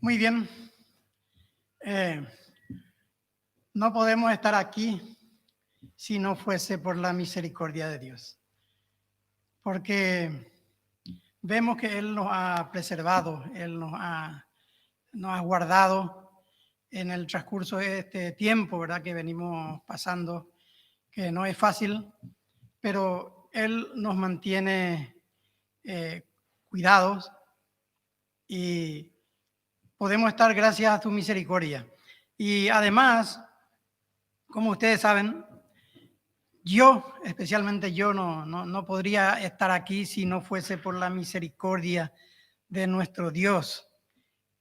Muy bien. Eh, no podemos estar aquí si no fuese por la misericordia de Dios, porque vemos que Él nos ha preservado, Él nos ha guardado en el transcurso de este tiempo, ¿verdad? Que venimos pasando, que no es fácil, pero Él nos mantiene cuidados y podemos estar gracias a tu misericordia. Y además, como ustedes saben, especialmente yo, no podría estar aquí si no fuese por la misericordia de nuestro Dios.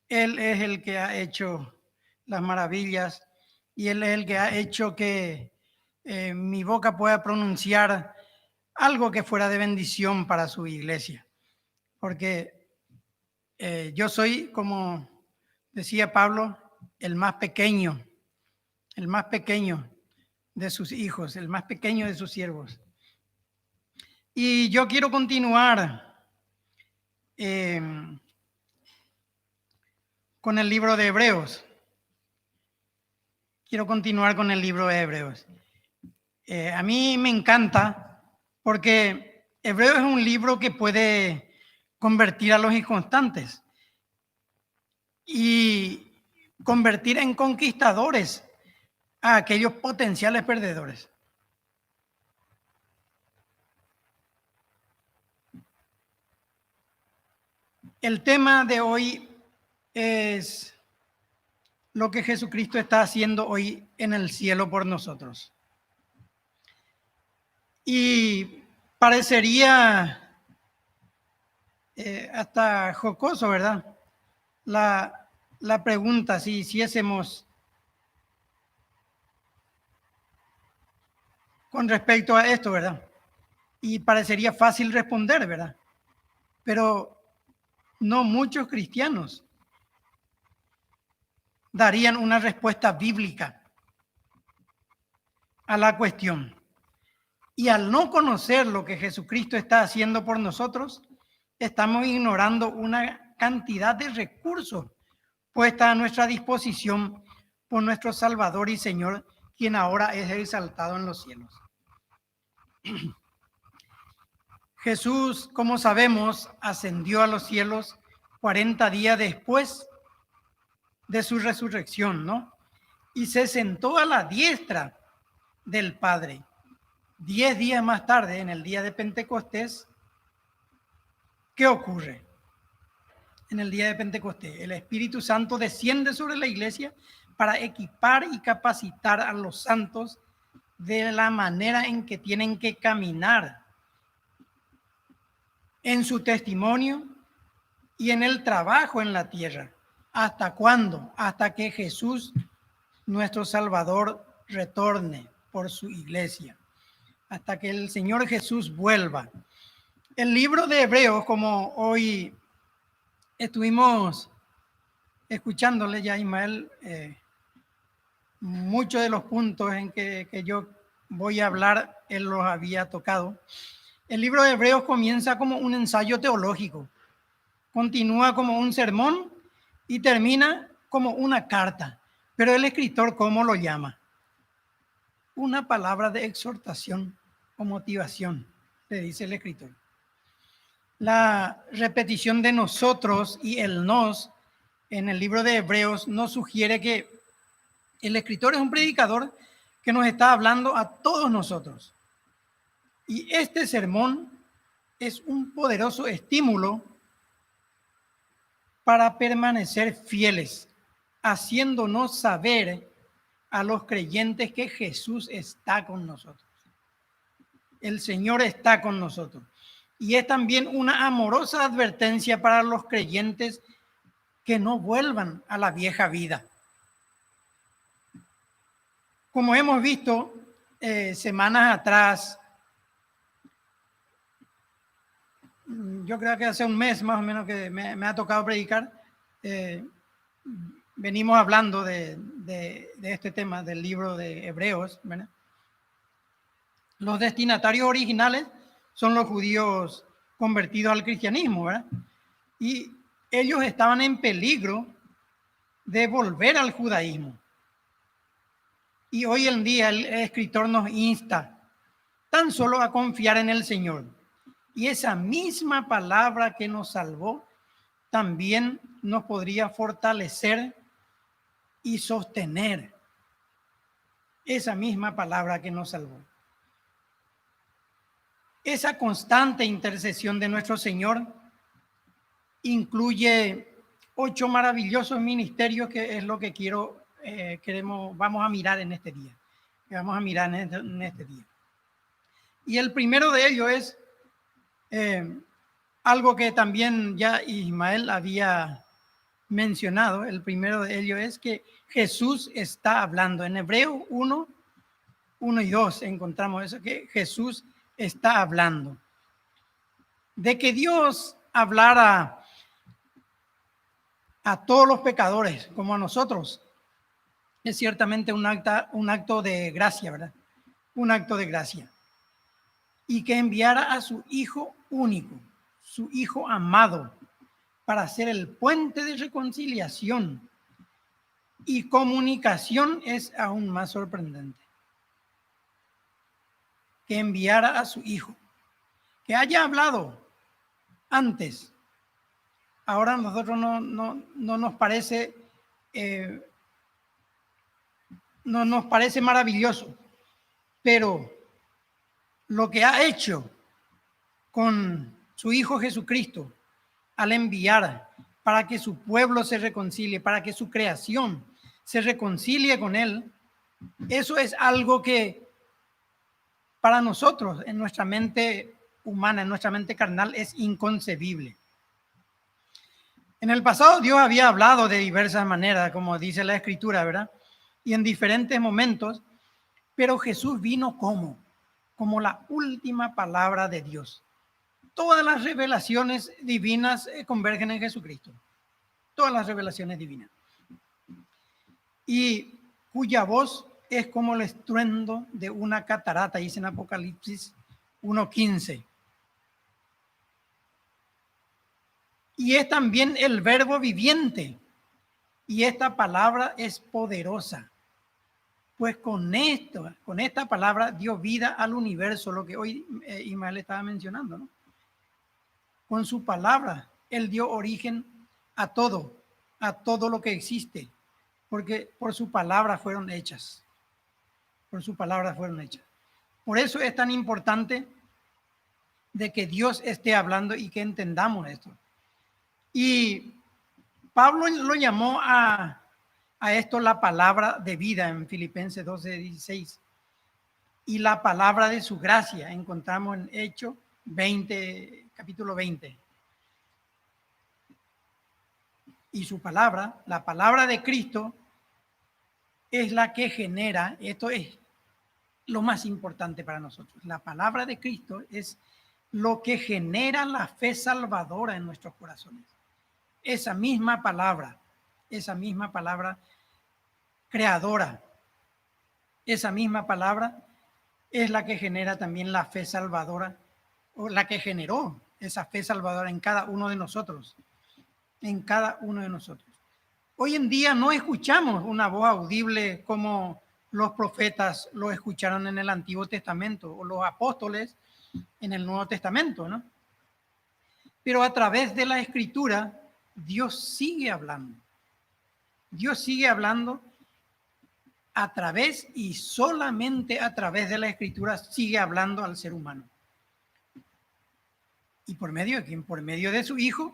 Él es el que ha hecho las maravillas y Él es el que ha hecho que mi boca pueda pronunciar algo que fuera de bendición para su iglesia. Porque yo soy, como decía Pablo, el más pequeño de sus hijos, el más pequeño de sus siervos. Y yo quiero continuar con el libro de Hebreos. A mí me encanta porque Hebreos es un libro que puede convertir a los inconstantes y convertir en conquistadores a aquellos potenciales perdedores. El tema de hoy es lo que Jesucristo está haciendo hoy en el cielo por nosotros. Y parecería hasta jocoso, ¿verdad? La pregunta, si hiciésemos con respecto a esto, ¿verdad? Y parecería fácil responder, ¿verdad? Pero no muchos cristianos darían una respuesta bíblica a la cuestión. Y al no conocer lo que Jesucristo está haciendo por nosotros, estamos ignorando una cantidad de recursos puesta a nuestra disposición por nuestro Salvador y Señor, quien ahora es exaltado en los cielos. Jesús, como sabemos, ascendió a los cielos 40 días después de su resurrección, ¿no? Y se sentó a la diestra del Padre. 10 días más tarde, en el día de Pentecostés, ¿qué ocurre? En el día de Pentecostés, el Espíritu Santo desciende sobre la iglesia para equipar y capacitar a los santos de la manera en que tienen que caminar en su testimonio y en el trabajo en la tierra. ¿Hasta cuándo? Hasta que Jesús, nuestro Salvador, retorne por su iglesia. Hasta que el Señor Jesús vuelva. El libro de Hebreos, como hoy estuvimos escuchándole ya, Ismael, muchos de los puntos en que yo voy a hablar, él los había tocado. El libro de Hebreos comienza como un ensayo teológico, continúa como un sermón y termina como una carta. Pero el escritor, ¿cómo lo llama? Una palabra de exhortación o motivación, le dice el escritor. La repetición de nosotros y el nos en el libro de Hebreos nos sugiere que el escritor es un predicador que nos está hablando a todos nosotros. Y este sermón es un poderoso estímulo para permanecer fieles, haciéndonos saber a los creyentes que Jesús está con nosotros. El Señor está con nosotros. Y es también una amorosa advertencia para los creyentes que no vuelvan a la vieja vida. Como hemos visto semanas atrás, yo creo que hace un mes más o menos que me ha tocado predicar, venimos hablando de este tema del libro de Hebreos, ¿verdad? Los destinatarios originales son los judíos convertidos al cristianismo, ¿verdad? Y ellos estaban en peligro de volver al judaísmo. Y hoy en día el escritor nos insta tan solo a confiar en el Señor. Y esa misma palabra que nos salvó también nos podría fortalecer y sostener. Esa misma palabra que nos salvó. Esa constante intercesión de nuestro Señor incluye 8 maravillosos ministerios, que es lo que vamos a mirar en este día. En este día. Y el primero de ellos es algo que también ya Ismael había mencionado. El primero de ellos es que Jesús está hablando. En Hebreo 1 y 2 encontramos eso, que Jesús está hablando. De que Dios hablara a todos los pecadores como a nosotros es ciertamente un acto de gracia, ¿verdad? Un acto de gracia. Y que enviara a su Hijo único, su Hijo amado, para ser el puente de reconciliación y comunicación, es aún más sorprendente. Que enviara a su Hijo, que haya hablado antes. Ahora a nosotros no nos parece no nos parece maravilloso, pero lo que ha hecho con su Hijo Jesucristo al enviar para que su pueblo se reconcilie, para que su creación se reconcilie con Él, eso es algo que para nosotros, en nuestra mente humana, en nuestra mente carnal, es inconcebible. En el pasado Dios había hablado de diversas maneras, como dice la Escritura, ¿verdad? Y en diferentes momentos, pero Jesús vino como la última palabra de Dios. Todas las revelaciones divinas convergen en Jesucristo. Todas las revelaciones divinas. Y cuya voz es como el estruendo de una catarata, dice en Apocalipsis 1:15. Y es también el verbo viviente. Y esta palabra es poderosa. Pues con esta palabra dio vida al universo, lo que hoy Ismael estaba mencionando, ¿no? Con su palabra, Él dio origen a todo lo que existe, porque por su palabra fueron hechas. Por su palabra fueron hechas. Por eso es tan importante de que Dios esté hablando y que entendamos esto. Y Pablo lo llamó a esto la palabra de vida en Filipenses 12:16. Y la palabra de su gracia encontramos en Hechos 20, capítulo 20. Y su palabra, la palabra de Cristo, es la que genera, esto es lo más importante para nosotros. La palabra de Cristo es lo que genera la fe salvadora en nuestros corazones. Esa misma palabra creadora, esa misma palabra es la que genera también la fe salvadora, o la que generó esa fe salvadora en cada uno de nosotros. En cada uno de nosotros. Hoy en día no escuchamos una voz audible como los profetas lo escucharon en el Antiguo Testamento o los apóstoles en el Nuevo Testamento, ¿no? Pero a través de la Escritura, Dios sigue hablando. Dios sigue hablando a través y solamente a través de la Escritura sigue hablando al ser humano. ¿Y por medio de quién? Por medio de su Hijo.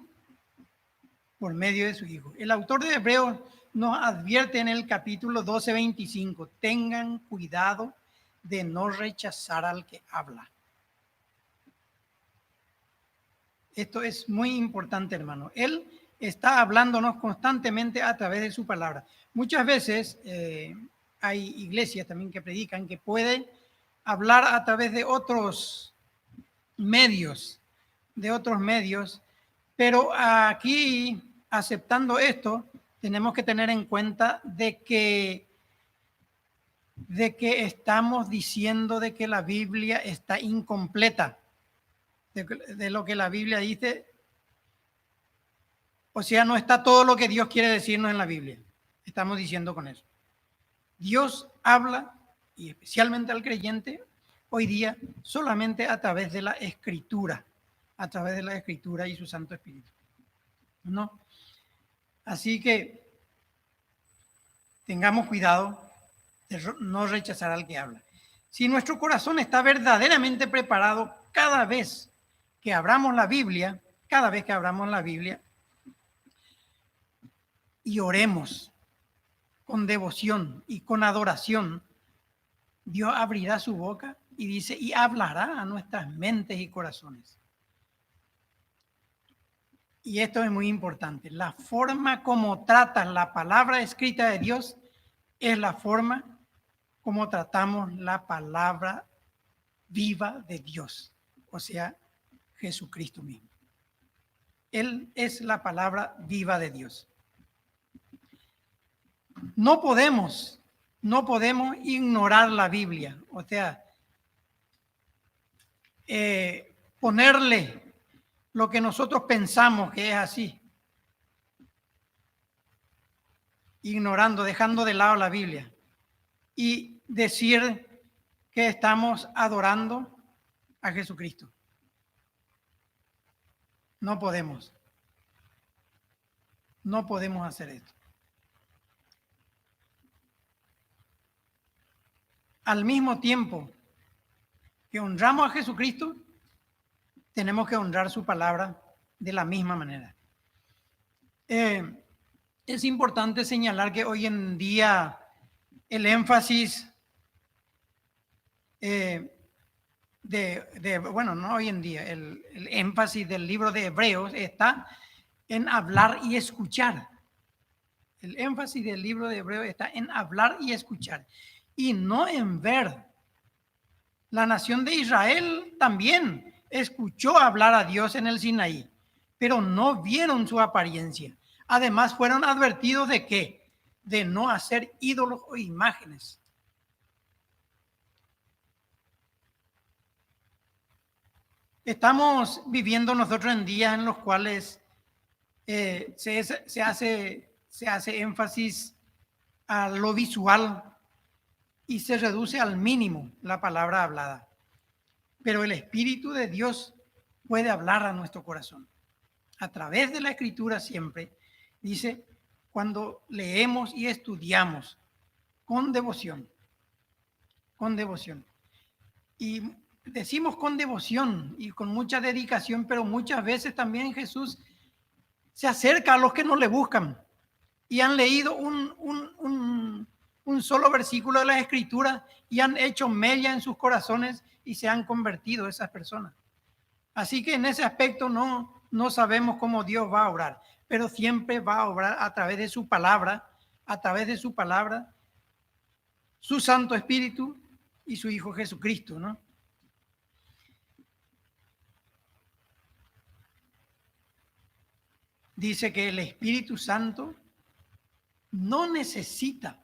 Por medio de su Hijo. El autor de Hebreos nos advierte en el capítulo 12:25, tengan cuidado de no rechazar al que habla. Esto es muy importante, hermano. Él está hablándonos constantemente a través de su palabra. Muchas veces hay iglesias también que predican que pueden hablar a través de otros medios, pero aquí, aceptando esto, tenemos que tener en cuenta de que estamos diciendo de que la Biblia está incompleta, de lo que la Biblia dice. O sea, no está todo lo que Dios quiere decirnos en la Biblia. estamos diciendo con eso? Dios habla, y especialmente al creyente, hoy día solamente a través de la Escritura, a través de la Escritura y su Santo Espíritu. ¿No? Así que tengamos cuidado de no rechazar al que habla. Si nuestro corazón está verdaderamente preparado cada vez que abramos la Biblia, y oremos con devoción y con adoración, Dios abrirá su boca y dice, y hablará a nuestras mentes y corazones. Y esto es muy importante. La forma como tratas la palabra escrita de Dios es la forma como tratamos la palabra viva de Dios, o sea, Jesucristo mismo. Él es la palabra viva de Dios. No podemos ignorar la Biblia, o sea, ponerle lo que nosotros pensamos que es así, ignorando, dejando de lado la Biblia y decir que estamos adorando a Jesucristo. No podemos hacer esto. Al mismo tiempo que honramos a Jesucristo, tenemos que honrar su palabra de la misma manera. Es importante señalar que hoy en día el énfasis no hoy en día, el énfasis del libro de Hebreos está en hablar y escuchar. El énfasis del libro de Hebreos está en hablar y escuchar y no en ver. La nación de Israel también escuchó hablar a Dios en el Sinaí, pero no vieron su apariencia. Además, fueron advertidos de ¿qué? De no hacer ídolos o imágenes. Estamos viviendo nosotros en días en los cuales se hace énfasis a lo visual y se reduce al mínimo la palabra hablada. Pero el Espíritu de Dios puede hablar a nuestro corazón. A través de la Escritura siempre, dice, cuando leemos y estudiamos con devoción. Y decimos con devoción y con mucha dedicación, pero muchas veces también Jesús se acerca a los que no le buscan y han leído un solo versículo de la Escritura y han hecho mella en sus corazones y se han convertido esas personas. Así que en ese aspecto no sabemos cómo Dios va a obrar, pero siempre va a obrar a través de su palabra, su Santo Espíritu y su Hijo Jesucristo, ¿no? Dice que el Espíritu Santo no necesita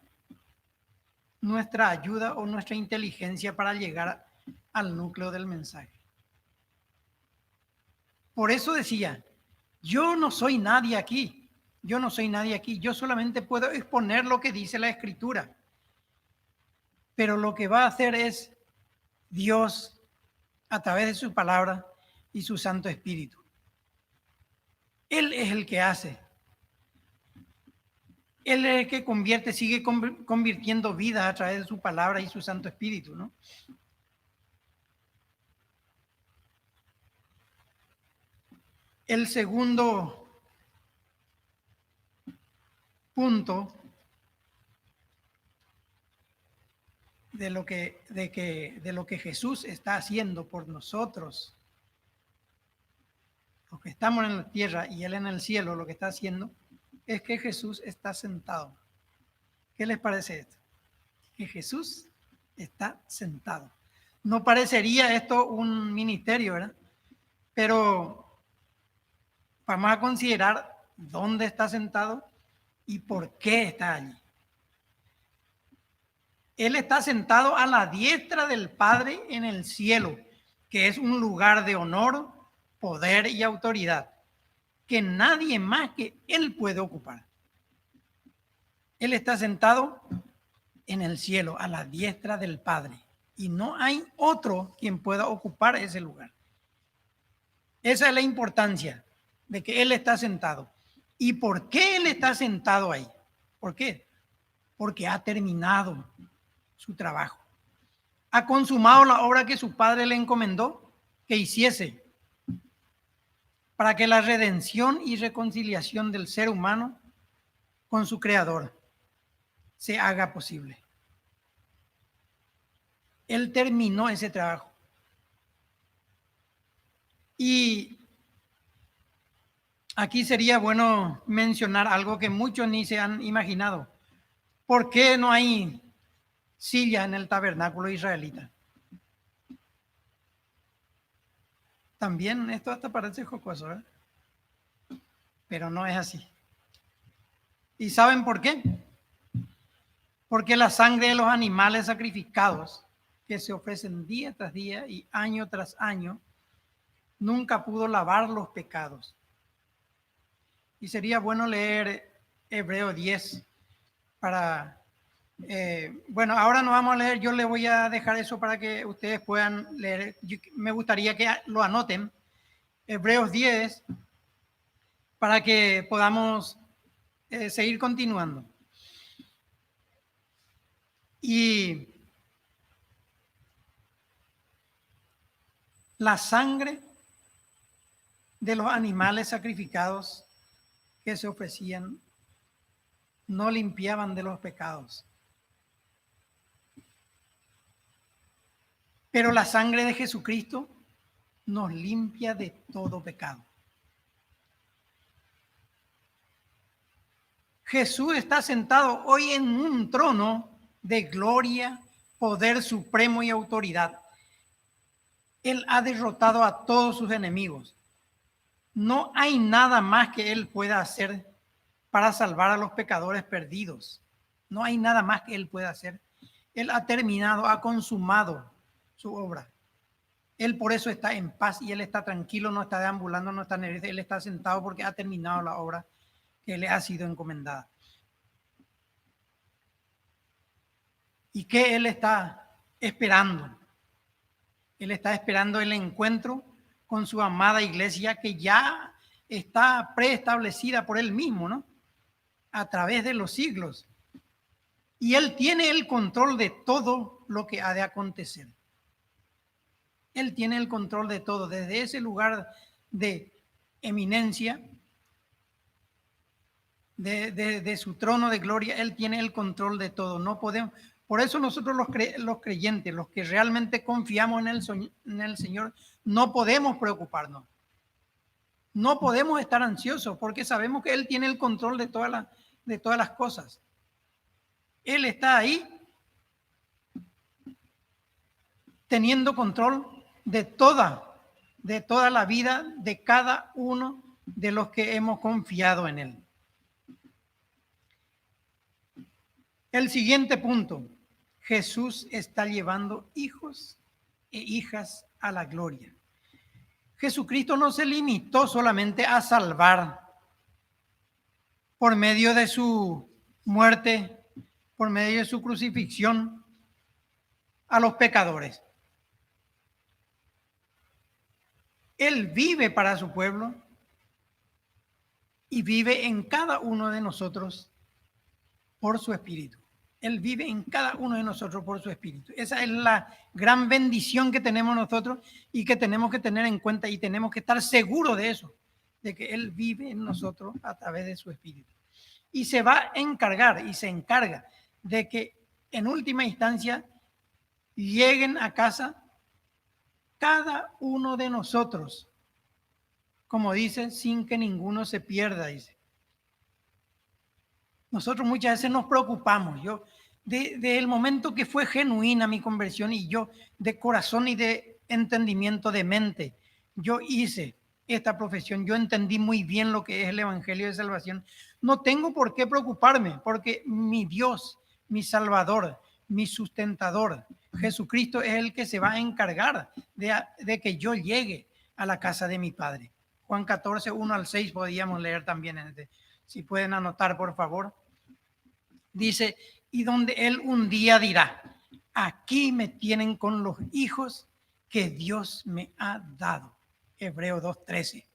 nuestra ayuda o nuestra inteligencia para llegar al núcleo del mensaje. Por eso decía, yo no soy nadie aquí, yo solamente puedo exponer lo que dice la Escritura. Pero lo que va a hacer es Dios a través de su palabra y su Santo Espíritu. Él es el que hace. Él es el que convierte, sigue convirtiendo vidas a través de su palabra y su Santo Espíritu, ¿no? El segundo punto de lo que Jesús está haciendo por nosotros, los que estamos en la tierra y Él en el cielo, lo que está haciendo es que Jesús está sentado. ¿Qué les parece esto? Que Jesús está sentado. No parecería esto un ministerio, ¿verdad? Pero vamos a considerar dónde está sentado y por qué está allí. Él está sentado a la diestra del Padre en el cielo, que es un lugar de honor, poder y autoridad, que nadie más que Él puede ocupar. Él está sentado en el cielo, a la diestra del Padre. Y no hay otro quien pueda ocupar ese lugar. Esa es la importancia de que Él está sentado. ¿Y por qué Él está sentado ahí? ¿Por qué? Porque ha terminado su trabajo. Ha consumado la obra que su Padre le encomendó que hiciese para que la redención y reconciliación del ser humano con su Creador se haga posible. Él terminó ese trabajo. Y aquí sería bueno mencionar algo que muchos ni se han imaginado. ¿Por qué no hay silla en el tabernáculo israelita? También esto hasta parece jocoso, ¿eh? Pero no es así. ¿Y saben por qué? Porque la sangre de los animales sacrificados que se ofrecen día tras día y año tras año nunca pudo lavar los pecados. Y sería bueno leer Hebreo 10 para... bueno, ahora no vamos a leer, yo le voy a dejar eso para que ustedes puedan leer. Me gustaría que lo anoten, Hebreos 10, para que podamos seguir continuando. Y la sangre de los animales sacrificados que se ofrecían no limpiaban de los pecados. Pero la sangre de Jesucristo nos limpia de todo pecado. Jesús está sentado hoy en un trono de gloria, poder supremo y autoridad. Él ha derrotado a todos sus enemigos. No hay nada más que Él pueda hacer para salvar a los pecadores perdidos. No hay nada más que Él pueda hacer. Él ha terminado, ha consumado su obra. Él por eso está en paz y Él está tranquilo, no está deambulando, no está nervioso. Él está sentado porque ha terminado la obra que le ha sido encomendada. ¿Y qué Él está esperando? Él está esperando el encuentro con su amada iglesia que ya está preestablecida por Él mismo, ¿no? A través de los siglos. Y Él tiene el control de todo lo que ha de acontecer. Él tiene el control de todo, desde ese lugar de eminencia, de su trono de gloria, Él tiene el control de todo. No podemos, por eso nosotros los creyentes, los que realmente confiamos en el Señor, no podemos preocuparnos. No podemos estar ansiosos porque sabemos que Él tiene el control de todas las cosas. Él está ahí teniendo control de toda la vida de cada uno de los que hemos confiado en Él. El siguiente punto, Jesús está llevando hijos e hijas a la gloria. Jesucristo no se limitó solamente a salvar por medio de su muerte, por medio de su crucifixión a los pecadores. Él vive para su pueblo y vive en cada uno de nosotros por su espíritu. Él vive en cada uno de nosotros por su espíritu. Esa es la gran bendición que tenemos nosotros y que tenemos que tener en cuenta y tenemos que estar seguros de eso, de que Él vive en nosotros a través de su espíritu. Y se va a encargar y se encarga de que en última instancia lleguen a casa cada uno de nosotros, como dice, sin que ninguno se pierda, dice. Nosotros muchas veces nos preocupamos. Yo, desde el momento que fue genuina mi conversión y yo de corazón y de entendimiento de mente, yo hice esta profesión, yo entendí muy bien lo que es el Evangelio de Salvación. No tengo por qué preocuparme porque mi Dios, mi Salvador, mi sustentador, Jesucristo es el que se va a encargar de que yo llegue a la casa de mi Padre. Juan 14, 1 al 6 podíamos leer también. Si pueden anotar, por favor. Dice, y donde él un día dirá, aquí me tienen con los hijos que Dios me ha dado. Hebreo 2:13.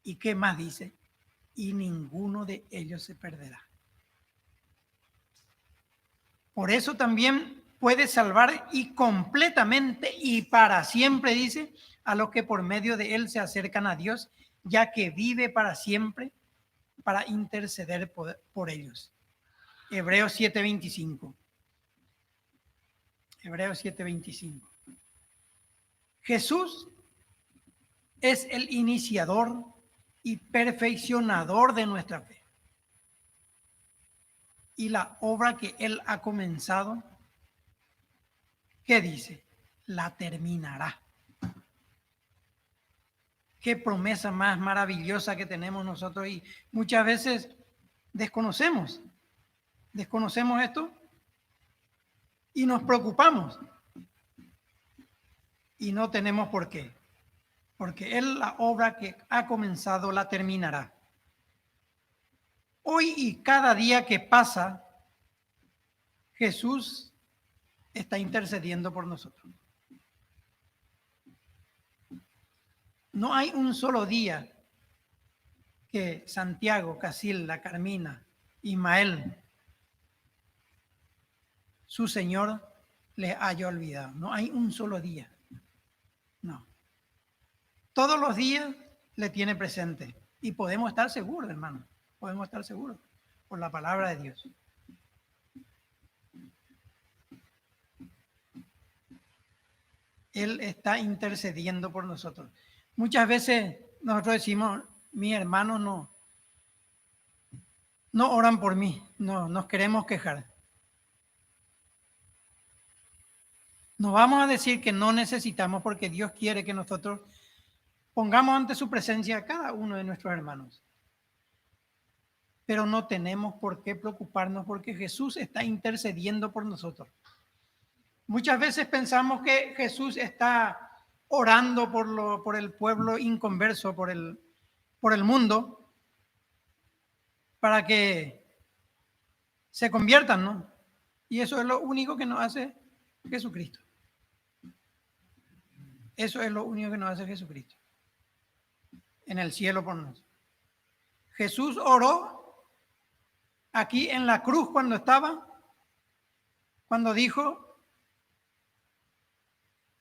¿Y qué más dice? Y ninguno de ellos se perderá. Por eso también puede salvar y completamente y para siempre, dice, a los que por medio de él se acercan a Dios, ya que vive para siempre para interceder por ellos. Hebreos 7:25. Hebreos 7:25. Jesús es el iniciador y perfeccionador de nuestra fe. Y la obra que Él ha comenzado, ¿qué dice? La terminará. Qué promesa más maravillosa que tenemos nosotros y muchas veces desconocemos esto y nos preocupamos y no tenemos por qué. Porque Él la obra que ha comenzado la terminará. Hoy y cada día que pasa, Jesús está intercediendo por nosotros. No hay un solo día que Santiago, Casilda, Carmina, Ismael, su Señor, les haya olvidado. No hay un solo día. No. Todos los días le tiene presente. Y podemos estar seguros, hermano. Podemos estar seguros por la palabra de Dios. Él está intercediendo por nosotros. Muchas veces nosotros decimos, mis hermanos no oran por mí, no nos queremos quejar. No vamos a decir que no necesitamos porque Dios quiere que nosotros pongamos ante su presencia a cada uno de nuestros hermanos. Pero no tenemos por qué preocuparnos porque Jesús está intercediendo por nosotros. Muchas veces pensamos que Jesús está orando por el pueblo inconverso, por el mundo, para que se conviertan, ¿no? Y eso es lo único que nos hace Jesucristo. Eso es lo único que nos hace Jesucristo. En el cielo por nosotros. Jesús oró aquí en la cruz cuando dijo,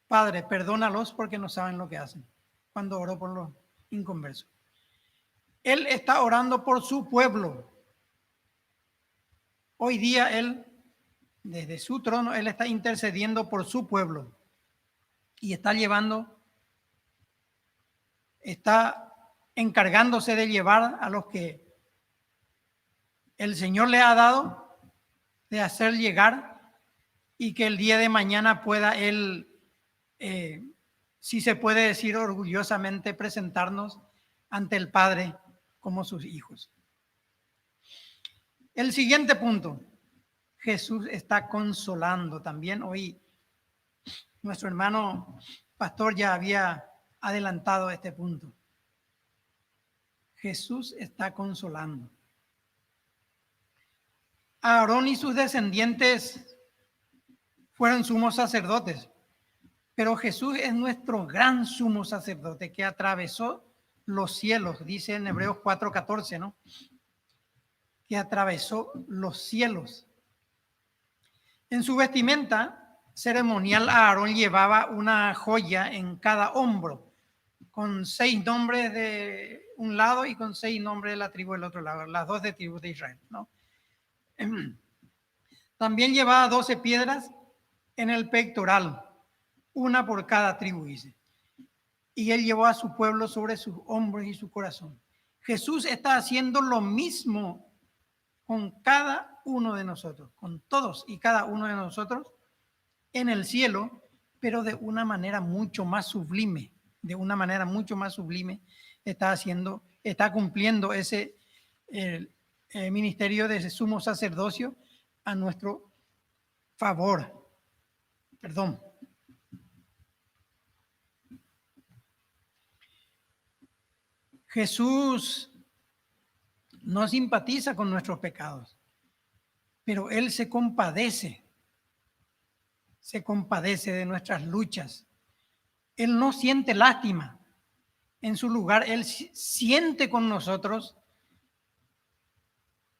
Padre, perdónalos porque no saben lo que hacen. Cuando oró por los inconversos. Él está orando por su pueblo. Hoy día Él, desde su trono, Él está intercediendo por su pueblo. Y está encargándose de llevar a los que el Señor le ha dado, de hacer llegar y que el día de mañana pueda Él, si se puede decir orgullosamente, presentarnos ante el Padre como sus hijos. El siguiente punto, Jesús está consolando también. Hoy nuestro hermano pastor ya había adelantado este punto. Jesús está consolando. Aarón y sus descendientes fueron sumos sacerdotes, pero Jesús es nuestro gran sumo sacerdote que atravesó los cielos, dice en Hebreos 4:14, ¿no? Que atravesó los cielos. En su vestimenta ceremonial, Aarón llevaba una joya en cada hombro, con 6 nombres de un lado y con 6 nombres de la tribu del otro lado, las 12 tribus de Israel, ¿no? También llevaba 12 piedras en el pectoral, una por cada tribu, dice. Y él llevó a su pueblo sobre sus hombros y su corazón. Jesús está haciendo lo mismo con cada uno de nosotros, con todos y cada uno de nosotros en el cielo, pero de una manera mucho más sublime, está cumpliendo ese ministerio de ese sumo sacerdocio a nuestro favor. Perdón. Jesús no simpatiza con nuestros pecados. pero Él se compadece de nuestras luchas. Él no siente lástima. En su lugar, Él siente con nosotros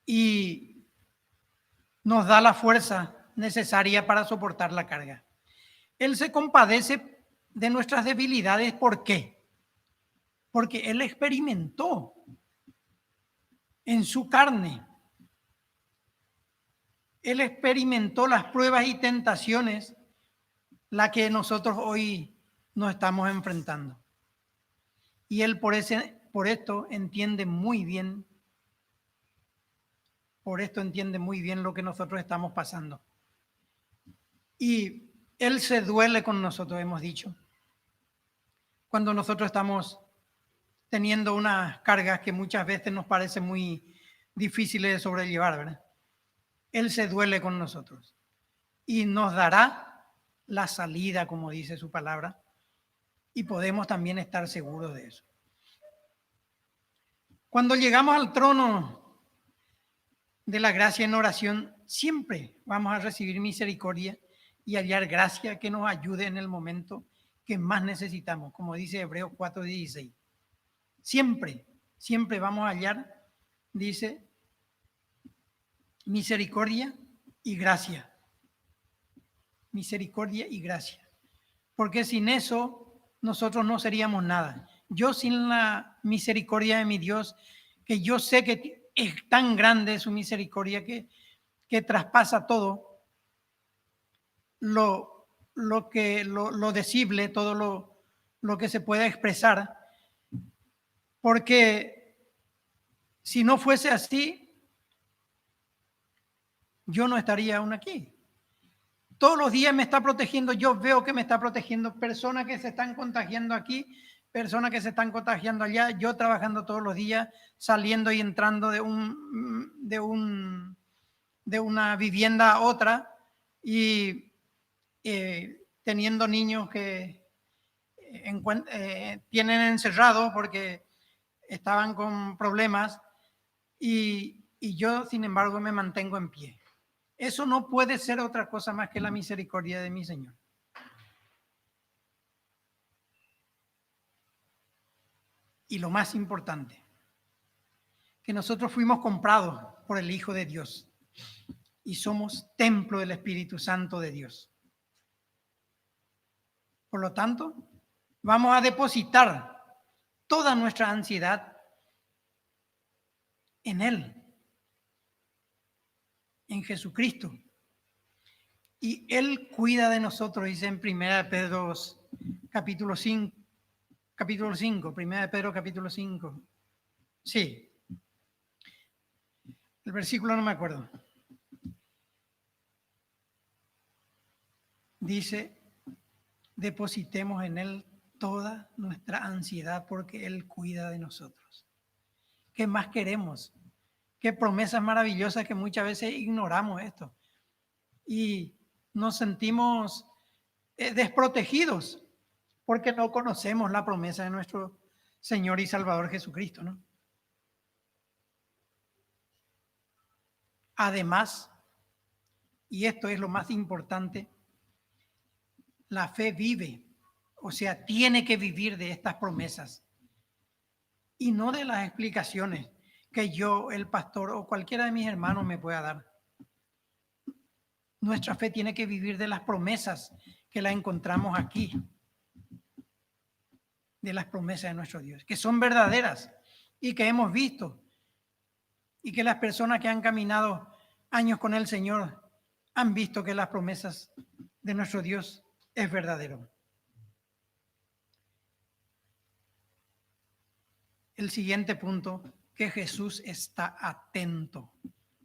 y nos da la fuerza necesaria para soportar la carga. Él se compadece de nuestras debilidades. ¿Por qué? Porque Él experimentó en su carne. Él experimentó las pruebas y tentaciones, las que nosotros hoy nos estamos enfrentando. Y Él por esto entiende muy bien, lo que nosotros estamos pasando. Y Él se duele con nosotros, hemos dicho, cuando nosotros estamos teniendo unas cargas que muchas veces nos parecen muy difíciles de sobrellevar, ¿verdad? Él se duele con nosotros y nos dará la salida, como dice su palabra, y podemos también estar seguros de eso. Cuando llegamos al trono de la gracia en oración, siempre vamos a recibir misericordia y hallar gracia que nos ayude en el momento que más necesitamos, como dice Hebreos 4:16. Siempre vamos a hallar, dice, misericordia y gracia. Misericordia y gracia. Porque sin eso nosotros no seríamos nada. Yo sin la misericordia de mi Dios, que yo sé que es tan grande su misericordia que traspasa todo lo decible, todo lo que se pueda expresar. Porque si no fuese así, yo no estaría aún aquí. Todos los días me está protegiendo, yo veo que me está protegiendo personas que se están contagiando aquí, personas que se están contagiando allá, yo trabajando todos los días, saliendo y entrando de una vivienda a otra y teniendo niños que tienen encerrados porque estaban con problemas y yo, sin embargo, me mantengo en pie. Eso no puede ser otra cosa más que la misericordia de mi Señor. Y lo más importante, que nosotros fuimos comprados por el Hijo de Dios y somos templo del Espíritu Santo de Dios. Por lo tanto, vamos a depositar toda nuestra ansiedad en Él, en Jesucristo. Y Él cuida de nosotros, dice en 1 Pedro capítulo 5, 1 Pedro capítulo 5. Sí. El versículo no me acuerdo. Dice, depositemos en Él toda nuestra ansiedad porque Él cuida de nosotros. ¿Qué más queremos? Qué promesas maravillosas que muchas veces ignoramos esto. Y nos sentimos desprotegidos porque no conocemos la promesa de nuestro Señor y Salvador Jesucristo, ¿no? Además, y esto es lo más importante, la fe vive, o sea, tiene que vivir de estas promesas y no de las explicaciones que yo, el pastor o cualquiera de mis hermanos me pueda dar. Nuestra fe tiene que vivir de las promesas que la encontramos aquí, de las promesas de nuestro Dios, que son verdaderas y que hemos visto y que las personas que han caminado años con el Señor han visto que las promesas de nuestro Dios es verdadero. El siguiente punto, que Jesús está atento.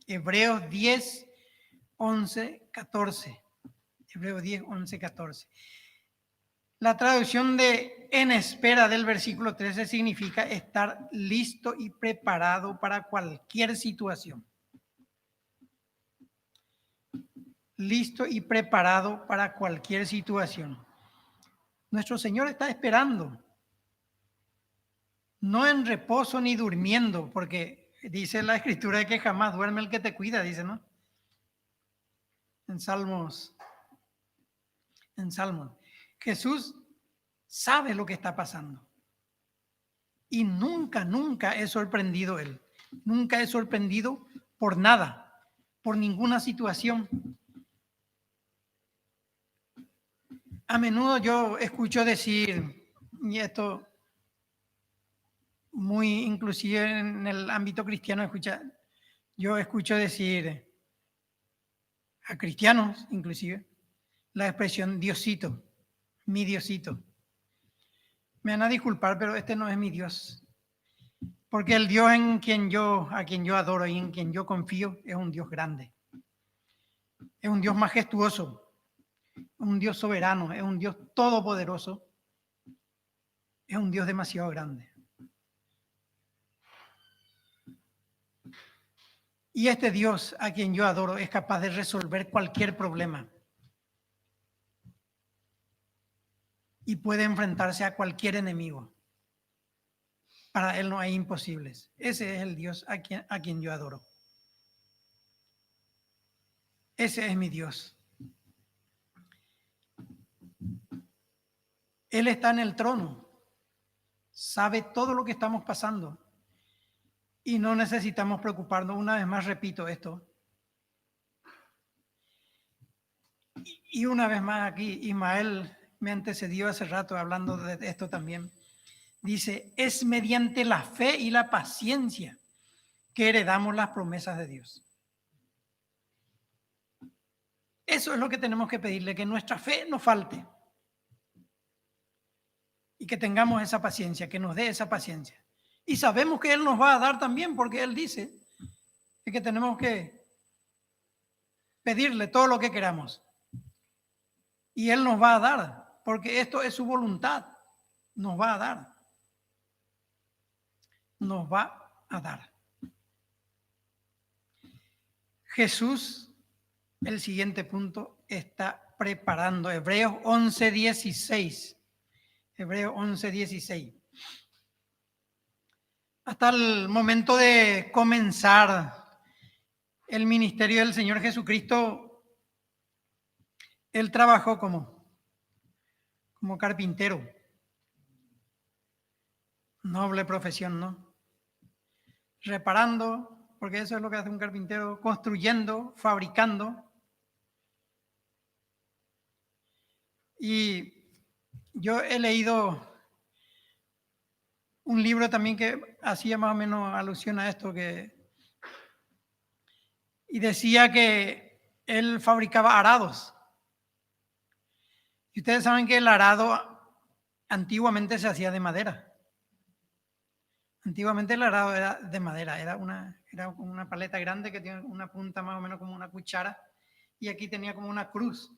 Hebreos 10, 11, 14. Hebreos 10, 11, 14. La traducción de en espera del versículo 13 significa estar listo y preparado para cualquier situación. Listo y preparado para cualquier situación. Nuestro Señor está esperando. No en reposo ni durmiendo, porque dice la Escritura que jamás duerme el que te cuida, dice, ¿no? en Salmos, Jesús sabe lo que está pasando. Y nunca es sorprendido él. Nunca es sorprendido por nada, por ninguna situación. A menudo yo escucho decir, y esto muy inclusive en el ámbito cristiano, yo escucho decir a cristianos inclusive la expresión Diosito, mi Diosito. Me van a disculpar, pero este no es mi Dios. Porque el Dios a quien yo adoro y en quien yo confío es un Dios grande. Es un Dios majestuoso, un Dios soberano, es un Dios todopoderoso. Es un Dios demasiado grande. Y este Dios a quien yo adoro es capaz de resolver cualquier problema. Y puede enfrentarse a cualquier enemigo. Para él no hay imposibles. Ese es el Dios a quien yo adoro. Ese es mi Dios. Él está en el trono. Sabe todo lo que estamos pasando. Y no necesitamos preocuparnos. Una vez más repito esto. Y una vez más aquí, Ismael me antecedió hace rato hablando de esto también. Dice, es mediante la fe y la paciencia que heredamos las promesas de Dios. Eso es lo que tenemos que pedirle, que nuestra fe no falte. Y que tengamos esa paciencia, que nos dé esa paciencia. Y sabemos que Él nos va a dar también, porque Él dice que tenemos que pedirle todo lo que queramos. Y Él nos va a dar, porque esto es su voluntad. Nos va a dar. Nos va a dar. Jesús, el siguiente punto, está preparando. Hebreos 11:16. Hebreos 11:16. Hasta el momento de comenzar el ministerio del Señor Jesucristo, Él trabajó como carpintero. Noble profesión, ¿no? Reparando, porque eso es lo que hace un carpintero, construyendo, fabricando. Y yo he leído un libro también que hacía más o menos alusión a esto, y decía que él fabricaba arados. Y ustedes saben que el arado antiguamente se hacía de madera. Antiguamente el arado era de madera, era una paleta grande que tiene una punta más o menos como una cuchara, y aquí tenía como una cruz.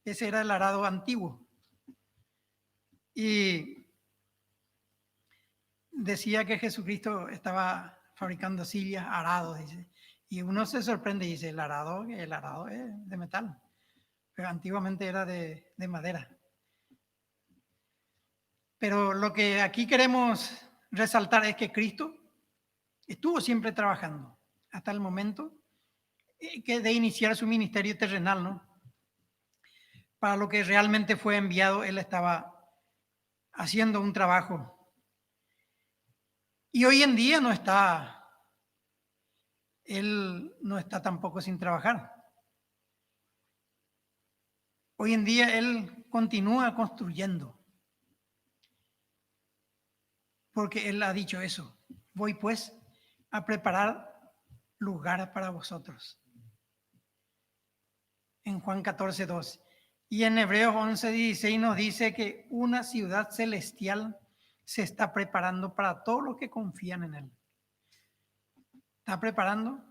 Ese era el arado antiguo. Y decía que Jesucristo estaba fabricando sillas, arados, dice. Y uno se sorprende y dice, el arado es de metal, pero antiguamente era de madera. Pero lo que aquí queremos resaltar es que Cristo estuvo siempre trabajando hasta el momento de iniciar su ministerio terrenal, ¿no? Para lo que realmente fue enviado, Él estaba haciendo un trabajo. Y hoy en día Él no está tampoco sin trabajar. Hoy en día Él continúa construyendo. Porque Él ha dicho eso. Voy pues a preparar lugar para vosotros. En Juan 14:2. Y en Hebreos 11:16 nos dice que una ciudad celestial se está preparando para todos los que confían en Él. Está preparando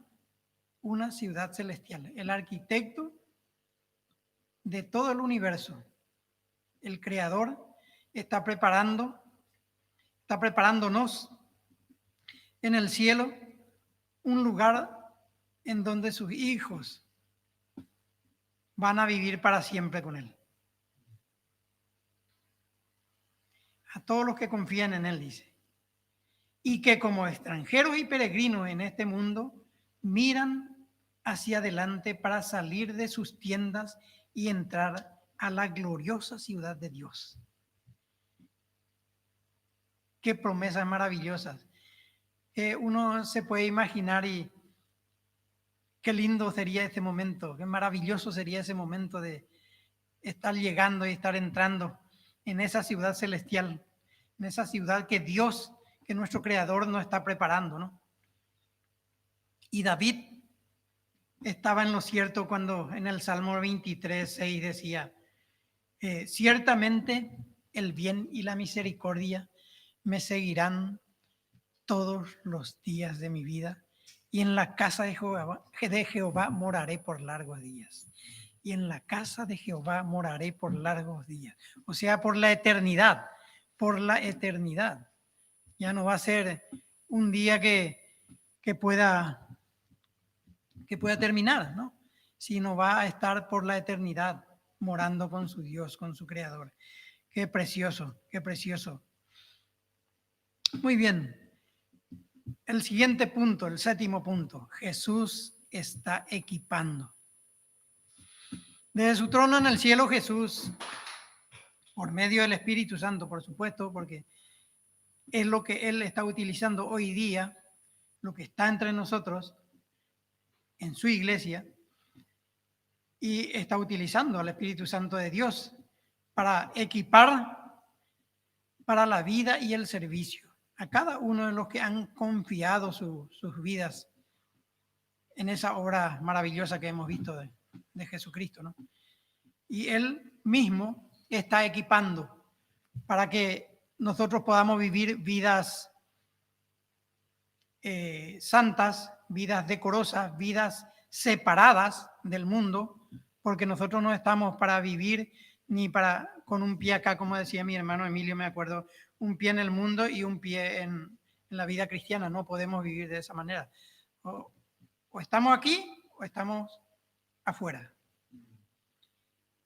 una ciudad celestial. El arquitecto de todo el universo, el creador, está preparándonos en el cielo un lugar en donde sus hijos van a vivir para siempre con Él. A todos los que confían en Él, dice. Y que como extranjeros y peregrinos en este mundo, miran hacia adelante para salir de sus tiendas y entrar a la gloriosa ciudad de Dios. Qué promesas maravillosas. Uno se puede imaginar y qué lindo sería ese momento, qué maravilloso sería ese momento de estar llegando y estar entrando en esa ciudad celestial, en esa ciudad que Dios, que nuestro Creador nos está preparando, ¿no? Y David estaba en lo cierto cuando en el Salmo 23:6 decía, ciertamente el bien y la misericordia me seguirán todos los días de mi vida, y en la casa de Jehová moraré por largos días. Y en la casa de Jehová moraré por largos días. O sea, por la eternidad, por la eternidad. Ya no va a ser un día que pueda terminar, ¿no? Sino va a estar por la eternidad morando con su Dios, con su Creador. Qué precioso, qué precioso. Muy bien. El siguiente punto, el séptimo punto, Jesús está equipando. Desde su trono en el cielo, Jesús, por medio del Espíritu Santo, por supuesto, porque es lo que Él está utilizando hoy día, lo que está entre nosotros, en su iglesia, y está utilizando al Espíritu Santo de Dios para equipar para la vida y el servicio a cada uno de los que han confiado sus vidas en esa obra maravillosa que hemos visto de Jesucristo, ¿no? Y Él mismo está equipando para que nosotros podamos vivir vidas santas, vidas decorosas, vidas separadas del mundo, porque nosotros no estamos para vivir ni para con un pie acá, como decía mi hermano Emilio, me acuerdo, un pie en el mundo y un pie en la vida cristiana. No podemos vivir de esa manera. O estamos aquí o estamos afuera.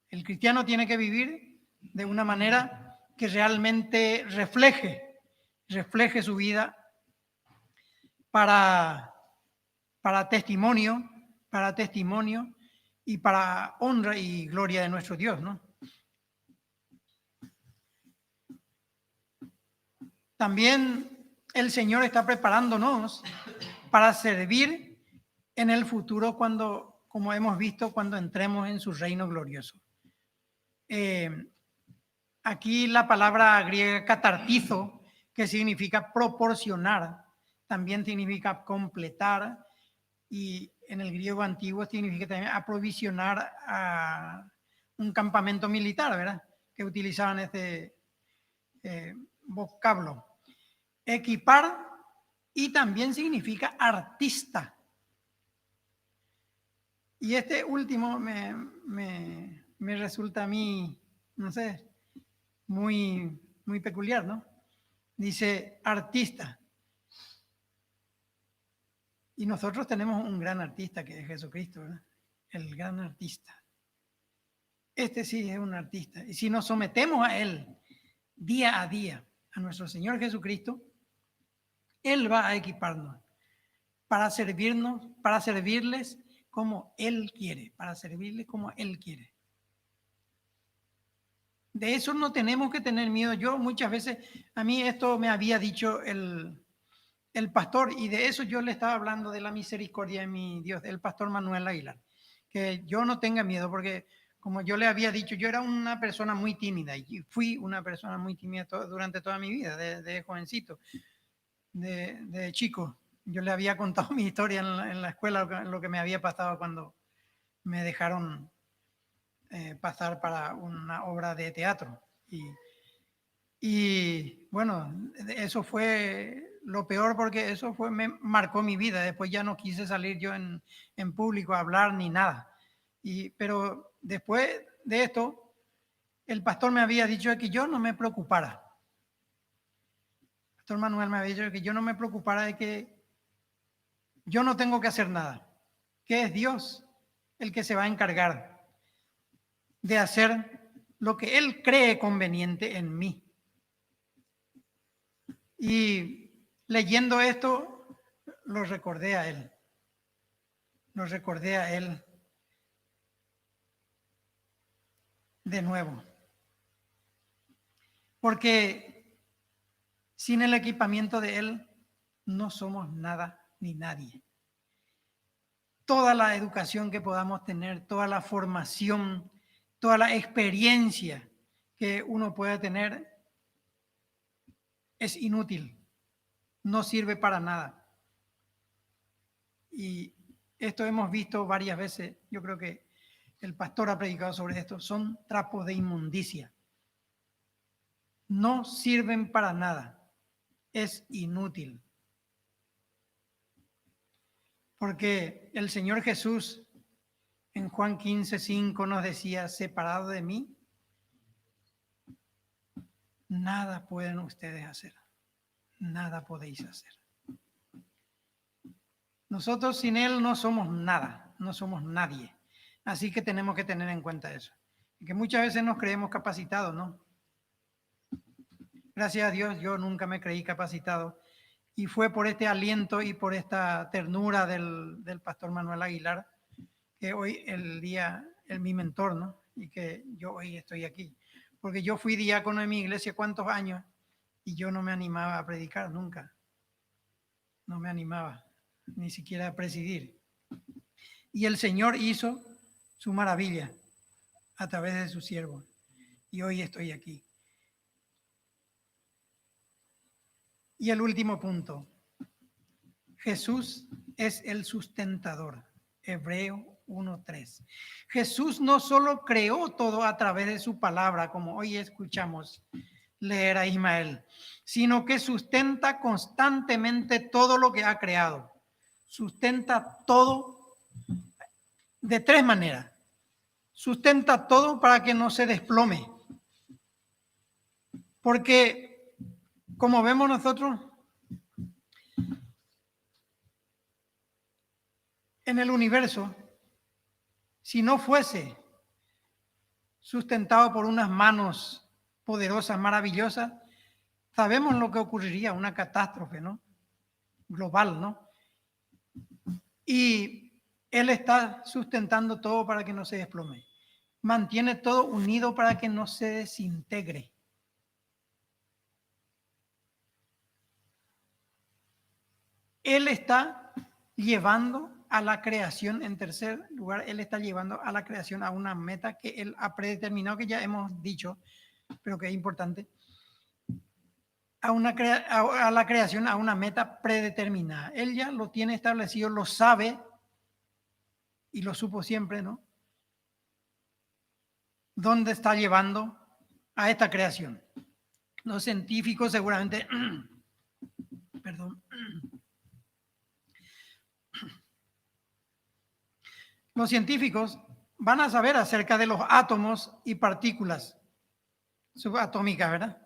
El cristiano tiene que vivir de una manera que realmente refleje su vida para testimonio y para honra y gloria de nuestro Dios, ¿no? También el Señor está preparándonos para servir en el futuro cuando, como hemos visto, cuando entremos en su reino glorioso. Aquí la palabra griega catartizo, que significa proporcionar, también significa completar, y en el griego antiguo significa también aprovisionar a un campamento militar, ¿verdad? Que utilizaban este vocablo. Equipar, y también significa artista. Y este último me resulta a mí, no sé, muy peculiar, ¿no? Dice artista. Y nosotros tenemos un gran artista que es Jesucristo, ¿verdad? El gran artista. Este sí es un artista. Y si nos sometemos a Él día a día, a nuestro Señor Jesucristo, Él va a equiparnos para servirnos, para servirles como Él quiere, para servirles como Él quiere. De eso no tenemos que tener miedo. Yo muchas veces, a mí esto me había dicho el pastor, y de eso yo le estaba hablando, de la misericordia de mi Dios, el pastor Manuel Aguilar, que yo no tenga miedo, porque como yo le había dicho, yo era una persona muy tímida y fui una persona muy tímida durante toda mi vida, de jovencito, de chico. Yo le había contado mi historia en la escuela, lo que me había pasado cuando me dejaron pasar para una obra de teatro. Y bueno, eso fue lo peor, porque eso me marcó mi vida. Después ya no quise salir yo en público a hablar ni nada. Pero después de esto, el pastor me había dicho que yo no me preocupara. El pastor Manuel me había dicho que yo no me preocupara, de que yo no tengo que hacer nada, que es Dios el que se va a encargar de hacer lo que Él cree conveniente en mí. Y leyendo esto, lo recordé a Él. lo recordé a él de nuevo. Porque sin el equipamiento de él no somos nada ni nadie. Toda la educación que podamos tener, toda la formación, toda la experiencia que uno pueda tener es inútil, no sirve para nada. Y esto hemos visto varias veces, yo creo que el pastor ha predicado sobre esto, son trapos de inmundicia. No sirven para nada, es inútil. Porque el Señor Jesús en Juan 15:5 nos decía, separado de mí, nada pueden ustedes hacer, nada podéis hacer. Nosotros sin Él no somos nada, no somos nadie. Así que tenemos que tener en cuenta eso. Que muchas veces nos creemos capacitados, ¿no? Gracias a Dios yo nunca me creí capacitado. Y fue por este aliento y por esta ternura del pastor Manuel Aguilar que hoy mi mentor, ¿no? Y que yo hoy estoy aquí. Porque yo fui diácono en mi iglesia cuántos años y yo no me animaba a predicar nunca. No me animaba ni siquiera a presidir. Y el Señor hizo su maravilla a través de su siervo. Y hoy estoy aquí. Y el último punto. Jesús es el sustentador. Hebreo 1:3. Jesús no solo creó todo a través de su palabra, como hoy escuchamos leer a Ismael, sino que sustenta constantemente todo lo que ha creado. Sustenta todo de tres maneras. Sustenta todo para que no se desplome. Porque, como vemos nosotros, en el universo, si no fuese sustentado por unas manos poderosas, maravillosas, sabemos lo que ocurriría, una catástrofe, ¿no? Global, ¿no? Y Él está sustentando todo para que no se desplome. Mantiene todo unido para que no se desintegre. Él está llevando a la creación, en tercer lugar, Él está llevando a la creación a una meta que Él ha predeterminado, que ya hemos dicho, pero que es importante, a la creación, a una meta predeterminada. Él ya lo tiene establecido, lo sabe y lo supo siempre, ¿no? ¿Dónde está llevando a esta creación? Los científicos seguramente, perdón, los científicos van a saber acerca de los átomos y partículas subatómicas, ¿verdad?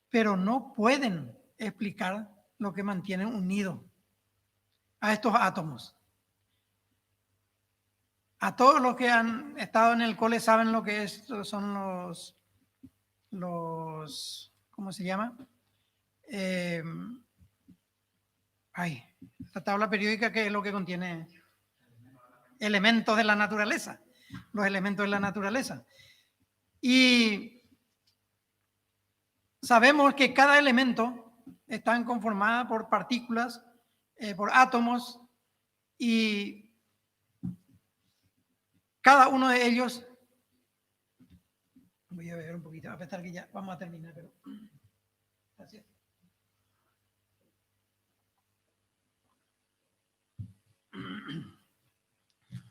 Pero no pueden explicar lo que mantienen unidos a estos átomos. A todos los que han estado en el cole saben lo que son ¿cómo se llama? La tabla periódica, que es lo que contiene elementos de la naturaleza, los elementos de la naturaleza. Y sabemos que cada elemento está conformado por partículas, por átomos, y cada uno de ellos, voy a ver un poquito, a pesar que ya vamos a terminar, pero gracias.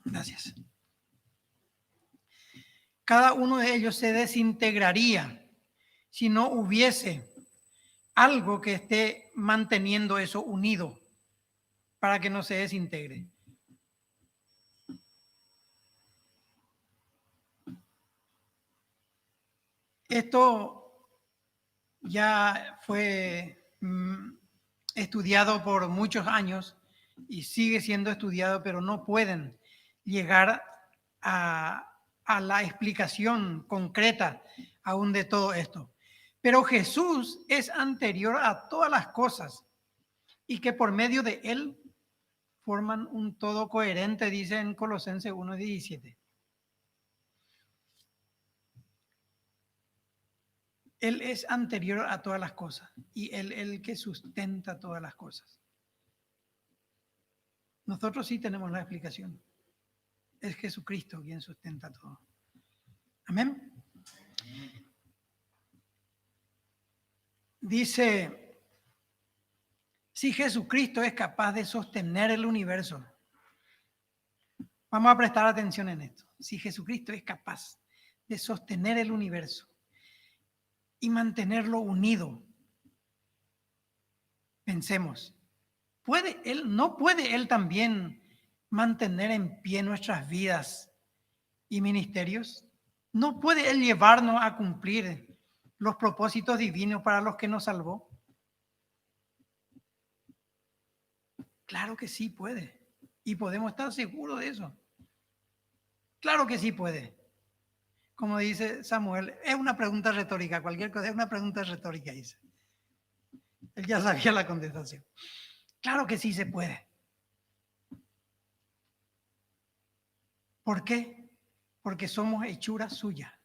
Gracias. Cada uno de ellos se desintegraría si no hubiese algo que esté manteniendo eso unido para que no se desintegre. Esto ya fue estudiado por muchos años y sigue siendo estudiado, pero no pueden llegar a la explicación concreta aún de todo esto. Pero Jesús es anterior a todas las cosas y que por medio de Él forman un todo coherente, dice en Colosenses 1:17. Él es anterior a todas las cosas y Él es el que sustenta todas las cosas. Nosotros sí tenemos la explicación. Es Jesucristo quien sustenta todo. Amén. Dice, si Jesucristo es capaz de sostener el universo, vamos a prestar atención en esto. Si Jesucristo es capaz de sostener el universo y mantenerlo unido, pensemos, ¿no puede Él también mantener en pie nuestras vidas y ministerios? ¿No puede Él llevarnos a cumplir los propósitos divinos para los que nos salvó? Claro que sí puede. Y podemos estar seguros de eso. Claro que sí puede. Como dice Samuel, es una pregunta retórica. Cualquier cosa es una pregunta retórica, dice. Él ya sabía la contestación. Claro que sí se puede. ¿Por qué? Porque somos hechura suya,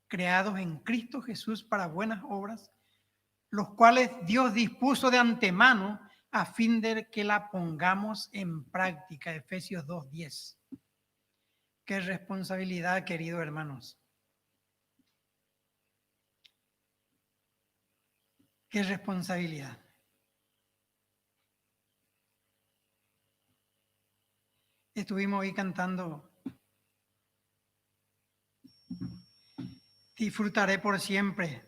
creados en Cristo Jesús para buenas obras, los cuales Dios dispuso de antemano a fin de que la pongamos en práctica. Efesios 2:10. Qué responsabilidad, queridos hermanos. Qué responsabilidad. Estuvimos hoy cantando Disfrutaré por siempre.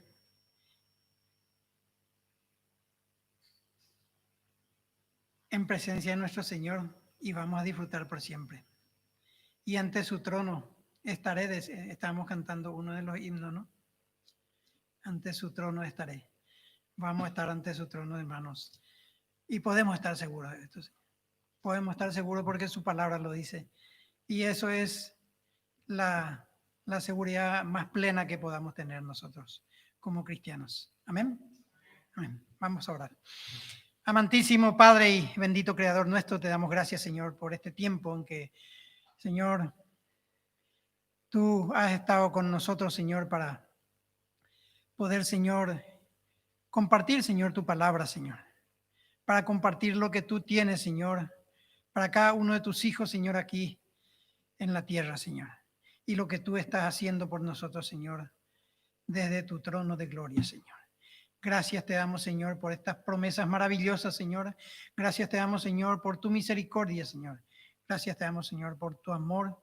En presencia de nuestro Señor y vamos a disfrutar por siempre. Y ante su trono estaré, estamos cantando uno de los himnos, ¿no? Ante su trono estaré. Vamos a estar ante su trono, hermanos. Y podemos estar seguros de esto. Podemos estar seguros porque su palabra lo dice. Y eso es la seguridad más plena que podamos tener nosotros como cristianos. Amén. Amén. Vamos a orar. Amantísimo Padre y bendito Creador nuestro, te damos gracias, Señor, por este tiempo en que, Señor, tú has estado con nosotros, Señor, para poder, Señor, compartir, Señor, tu palabra, Señor, para compartir lo que tú tienes, Señor, para cada uno de tus hijos, Señor, aquí en la tierra, Señor, y lo que tú estás haciendo por nosotros, Señor, desde tu trono de gloria, Señor. Gracias te damos, Señor, por estas promesas maravillosas, Señor. Gracias te damos, Señor, por tu misericordia, Señor. Gracias te damos, Señor, por tu amor,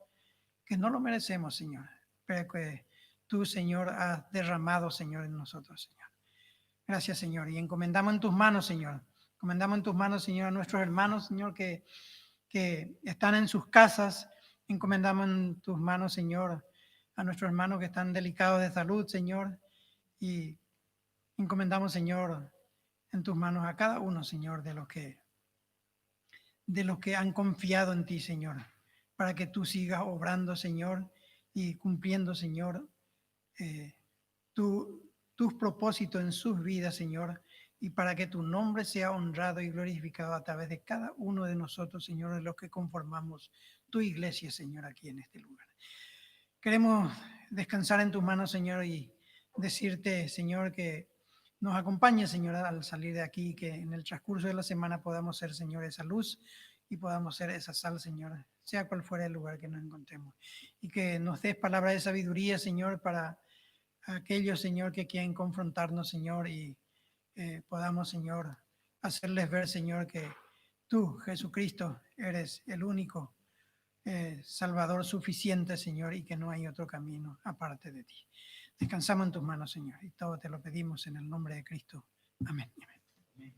que no lo merecemos, Señor, pero que tú, Señor, has derramado, Señor, en nosotros, Señor. Gracias, Señor. Y encomendamos en tus manos, Señor. Encomendamos en tus manos, Señor, a nuestros hermanos, Señor, que están en sus casas. Encomendamos en tus manos, Señor, a nuestros hermanos que están delicados de salud, Señor. Y encomendamos, Señor, en tus manos a cada uno, Señor, de los que han confiado en ti, Señor, para que tú sigas obrando, Señor, y cumpliendo, Señor, tus propósitos en sus vidas, Señor, y para que tu nombre sea honrado y glorificado a través de cada uno de nosotros, Señor, de los que conformamos tu iglesia, Señor, aquí en este lugar. Queremos descansar en tus manos, Señor, y decirte, Señor, que nos acompañe, Señor, al salir de aquí, que en el transcurso de la semana podamos ser, Señor, esa luz y podamos ser esa sal, Señor, sea cual fuera el lugar que nos encontremos. Y que nos des palabra de sabiduría, Señor, para aquellos, Señor, que quieren confrontarnos, Señor, y podamos, Señor, hacerles ver, Señor, que tú, Jesucristo, eres el único Salvador suficiente, Señor, y que no hay otro camino aparte de ti. Descansamos en tus manos, Señor, y todo te lo pedimos en el nombre de Cristo. Amén. Amén.